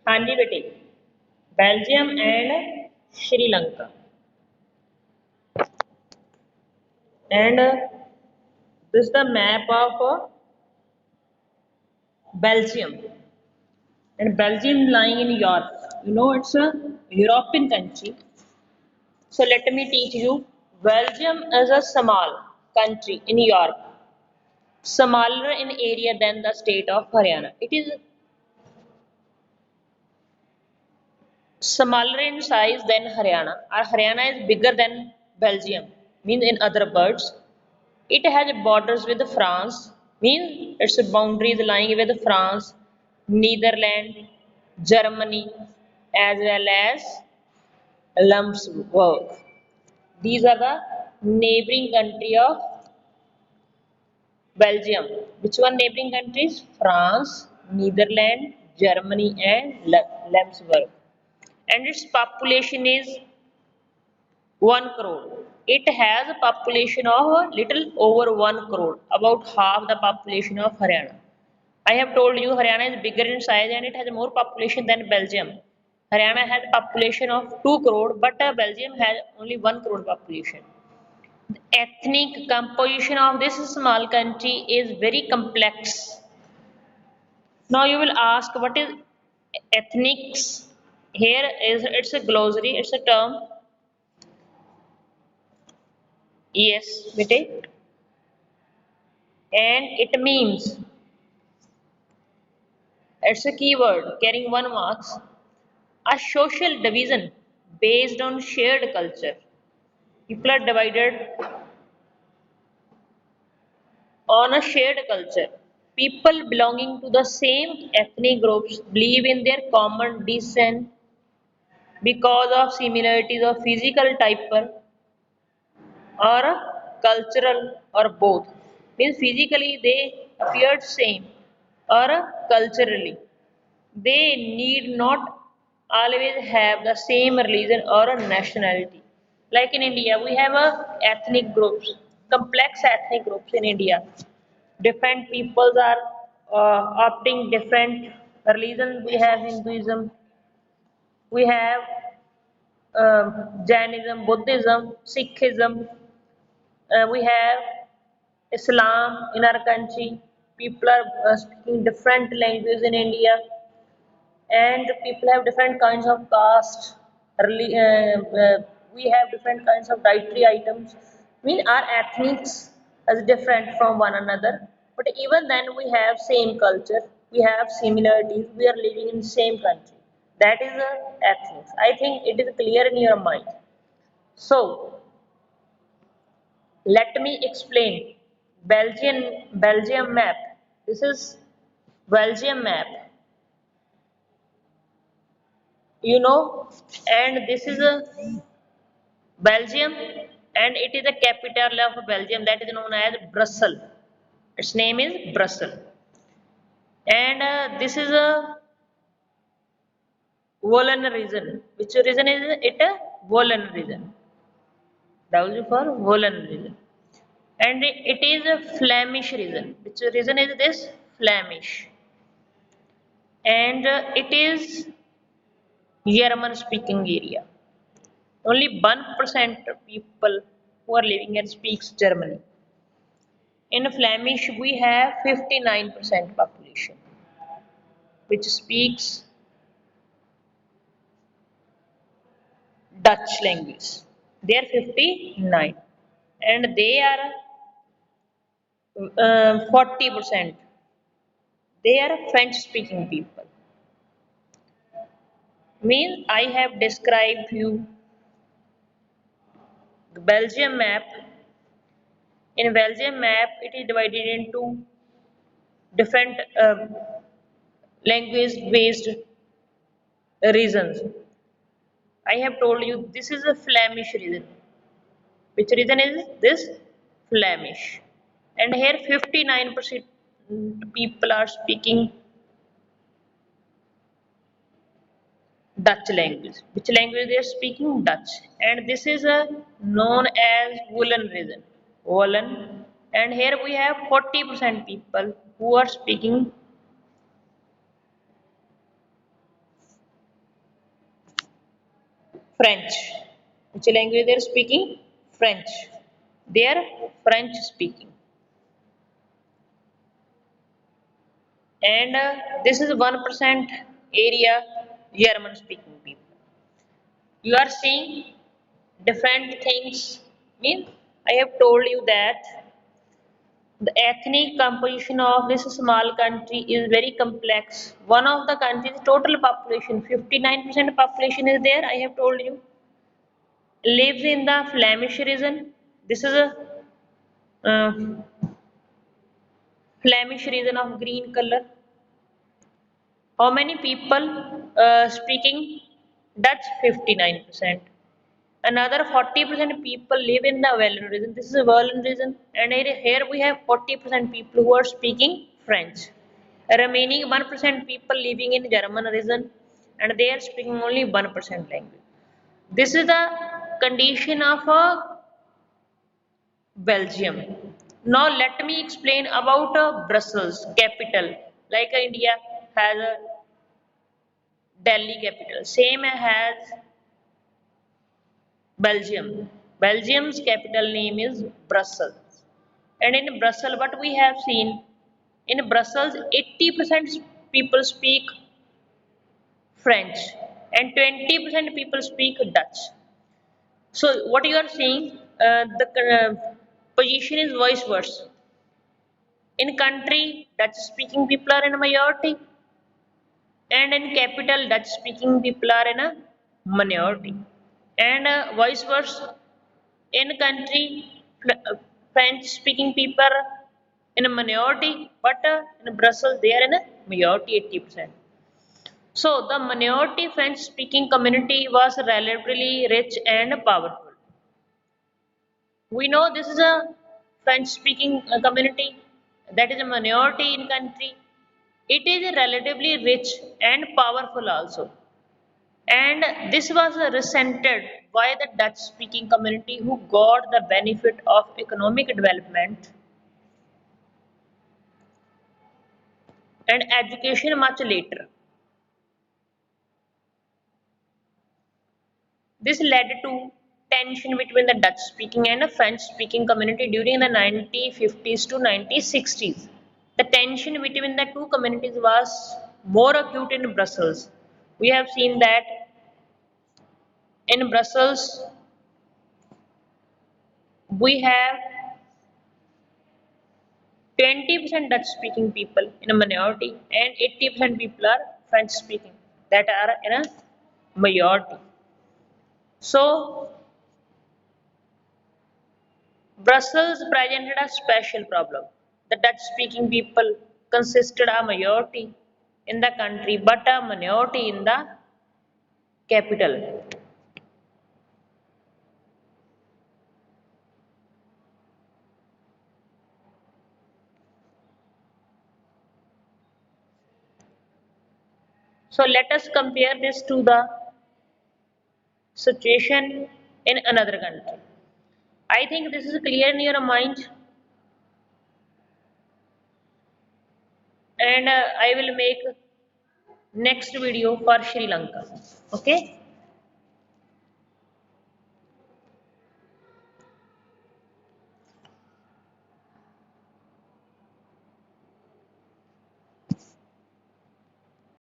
हाँ जी बेटे, Belgium and Sri Lanka and this is the map of Belgium, and Belgium lying in Europe. You know it's a European country. So let me teach you. Belgium is a small country in Europe, smaller in area than the state of Haryana. It is smaller in size than Haryana. Or Haryana is bigger than Belgium. Means in other words, it has borders with France, means its boundaries lying with France, Netherlands, Germany, as well as Luxembourg. These are the neighboring country of Belgium. Which one neighboring countries? France, Netherlands, Germany, and Luxembourg. And its population is 1 crore. It has a population of a little over 1 crore, about half the population of Haryana. I have told you Haryana is bigger in size and it has more population than Belgium. Haryana has a population of 2 crore, but Belgium has only 1 crore population. The ethnic composition of this small country is very complex. Now you will ask what is ethnics? Here is it's a glossary, it's a term. Yes, bete. And it means it's a keyword carrying 1 marks, a social division based on shared culture. People are divided on a shared culture. People belonging to the same ethnic groups believe in their common descent because of similarities of physical type or cultural or both. Means physically they appeared same or culturally they need not always have the same religion or a nationality. Like in India, we have a ethnic groups, complex ethnic groups in India. Different peoples are opting different religions. We have Hinduism, we have Jainism, Buddhism, Sikhism, we have Islam in our country. People are speaking different languages in India, and people have different kinds of caste. We have different kinds of dietary items. I mean, our ethnics is different from one another, but even then we have same culture. We have similarities. We are living in same country. That is ethnics. I think it is clear in your mind. So let me explain. Belgium map. This is Belgium map. You know, and this is a Belgium, and it is the capital of Belgium that is known as Brussels. Its name is Brussels, and this is a Wallen region. Which region is it? A Wallen region. W for Wallen region, and it is a Flemish region. Which region is this? Flemish, and it is German speaking area. Only 1% people who are living here speaks German. In Flemish, we have 59% population, which speaks Dutch language. They are 59, and they are 40%. They are French-speaking people. Means I have described you the Belgium map. In Belgium map, it is divided into different language-based regions. I have told you this is a Flemish region. Which region is this? Flemish. And here 59% people are speaking Dutch language. Which language they are speaking? Dutch. And this is known as Wallen region. Wallen. And here we have 40% people who are speaking French. Which language they are speaking? French. They are French speaking. And this is 1% area German speaking people. You are seeing different things. Mean I have told you that the ethnic composition of this small country is very complex. One of the country's total population, 59% population is there, I have told you, lives in the Flemish region. This is a uh, Flemish region of green color. How many people speaking Dutch? 59%. Another 40% people live in the Walloon region. This is a Walloon region, and here we have 40% people who are speaking French. Remaining 1% people living in German region, and they are speaking only 1% language. This is the condition of Belgium. Now let me explain about Brussels capital. Like India has a Delhi capital, same has Belgium. Belgium's capital name is Brussels. And in Brussels, what we have seen, in Brussels, 80% people speak French and 20% people speak Dutch. So what you are seeing, the position is vice versa. In country, Dutch speaking people are in a majority, and in capital, Dutch speaking people are in a minority. And vice versa, in country, French speaking people are in a minority, but in Brussels they are in a majority, 80%. So the minority French speaking community was relatively rich and powerful. We know this is a French speaking community that is a minority in country. It is relatively rich and powerful also. And this was resented by the Dutch speaking community who got the benefit of economic development and education much later. This led to tension between the Dutch speaking and the French speaking community during the 1950s to 1960s. The tension between the two communities was more acute in Brussels. We have seen that in Brussels we have 20% Dutch speaking people in a minority and 80% people are French speaking that are in a majority. So Brussels presented a special problem. The Dutch speaking people consisted a majority in the country but a minority in the capital. So let us compare this to the situation in another country. I think this is clear in your mind, and I will make next video for Sri Lanka. Okay.